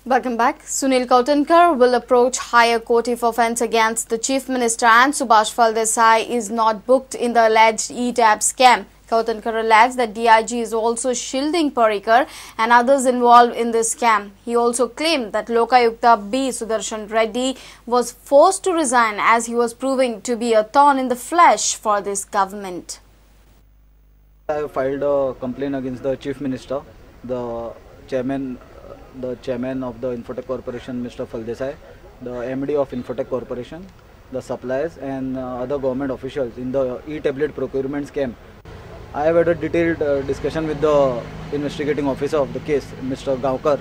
Welcome back. Sunil Kawthankar will approach higher court if offence against the Chief Minister and Subhash Faldessai is not booked in the alleged e-tab scam. Kawthankar alleged that DIG is also shielding Parrikar and others involved in this scam. He also claimed that Lokayukta B Sudharshan Reddy was forced to resign as he was proving to be a thorn in the flesh for this government. I have filed a complaint against the Chief Minister, the chairman of the Infotech Corporation, Mr. Faldessai, the MD of Infotech Corporation, the suppliers and other government officials in the e-tablet procurement scam. I have had a detailed discussion with the investigating officer of the case, Mr. Govt,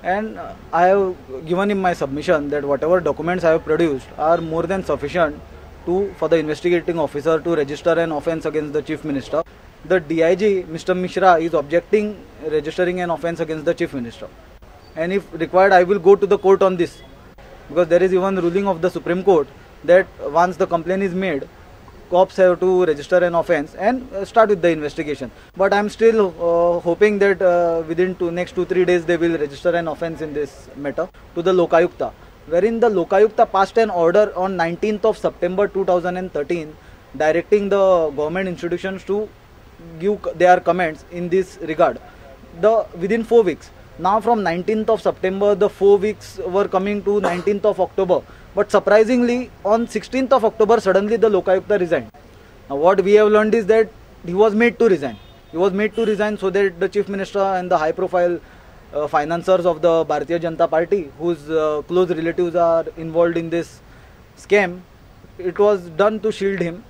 and I have given him my submission that whatever documents I have produced are more than sufficient for the investigating officer to register an offence against the Chief Minister. The DIG, Mr. Mishra, is objecting registering an offence against the Chief Minister. And if required, I will go to the court on this. Because there is even ruling of the Supreme Court that once the complaint is made, cops have to register an offence and start with the investigation. But I am still hoping that within next 2-3 days they will register an offence in this matter to the Lokayukta, wherein the Lokayukta passed an order on 19th of September 2013 directing the government institutions to give their comments in this regard within 4 weeks. Now from 19th of September the 4 weeks were coming to 19th of October, but surprisingly on 16th of October suddenly the Lokayukta resigned. Now what we have learned is that he was made to resign. He was made to resign so that the Chief Minister and the high profile financiers of the Bharatiya Janata Party, whose close relatives are involved in this scam, it was done to shield him.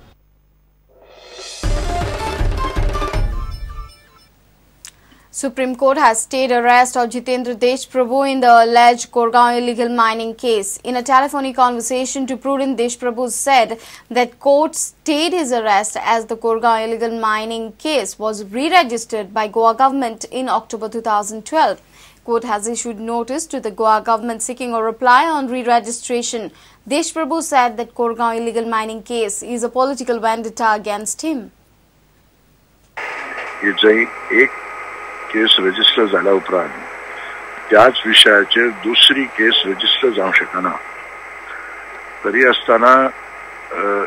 Supreme Court has stayed arrest of Jitendra Deshprabhu in the alleged Gurgaon illegal mining case. In a telephonic conversation to Prudent, Deshprabhu said that court stayed his arrest as the Gurgaon illegal mining case was re-registered by Goa government in October 2012. Court has issued notice to the Goa government seeking a reply on re-registration. Deshprabhu said that Gurgaon illegal mining case is a political vendetta against him. Case register झाल्या उपरांत त्याच विषयाचेर दुसरी case register जावंक शकना. तरी आसतना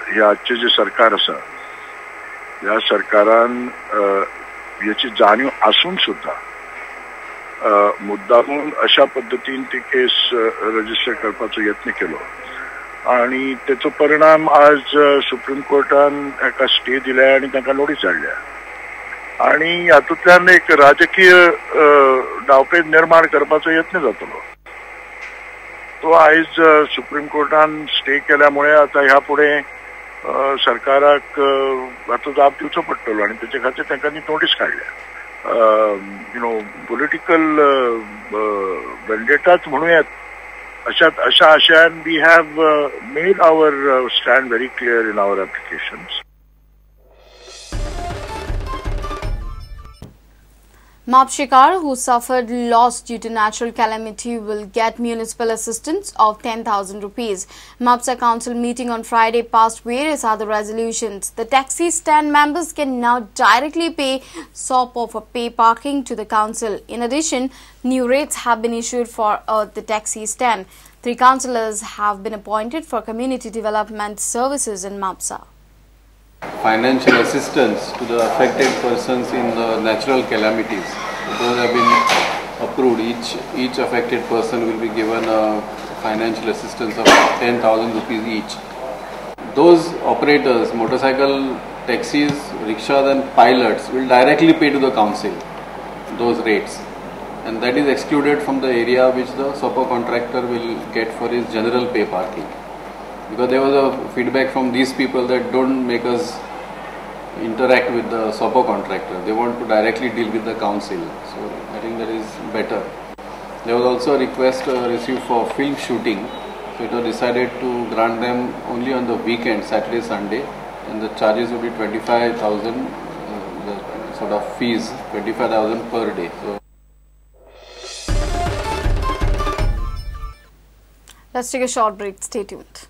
हे आजचे जे सरकार आसा ह्या सरकारान याची जाणीव आसून सुद्धा मुद्दामून अशा पद्धतीन ती केस रजिस्टर करपाचो यत्न केलो आणि तेचो परिणाम आज सुप्रीम कोर्टान एका स्टे दिल्या आणि तांकां नोटीस धाडल्या आणि हातूंतल्यान एक राजकीय डावपेच निर्माण करपाचो यत्न जातलो. तो आयज सुप्रीम कोर्टान स्टे केल्यामुळे आता ह्या फुडें सरकाराक हाचो जाप दिवचो पडटलो आणि तेचे खातीर तांकां नोटीस काडल्या. पॉलिटिकल वेंडेटाच म्हणूयात अशा आशयान we have made our stand very clear in our applications. Mapshikar, who suffered loss due to natural calamity, will get municipal assistance of 10,000 rupees. Mapsa Council meeting on Friday passed various other resolutions. The taxi stand members can now directly pay SOP of pay parking to the council. In addition, new rates have been issued for the taxi stand. 3 councillors have been appointed for community development services in Mapsa. Financial assistance to the affected persons in the natural calamities. Those have been approved. Each affected person will be given a financial assistance of 10,000 rupees each. Those operators, motorcycle, taxis, rickshaws and pilots will directly pay to the council those rates, and that is excluded from the area which the SOPO contractor will get for his general pay parking. Because there was a feedback from these people that don't make us interact with the SOPO contractor. They want to directly deal with the council. So I think that is better. There was also a request received for film shooting. So it was decided to grant them only on the weekend, Saturday, Sunday, and the charges will be 25,000, the sort of fees, 25,000 per day. So let's take a short break. Stay tuned.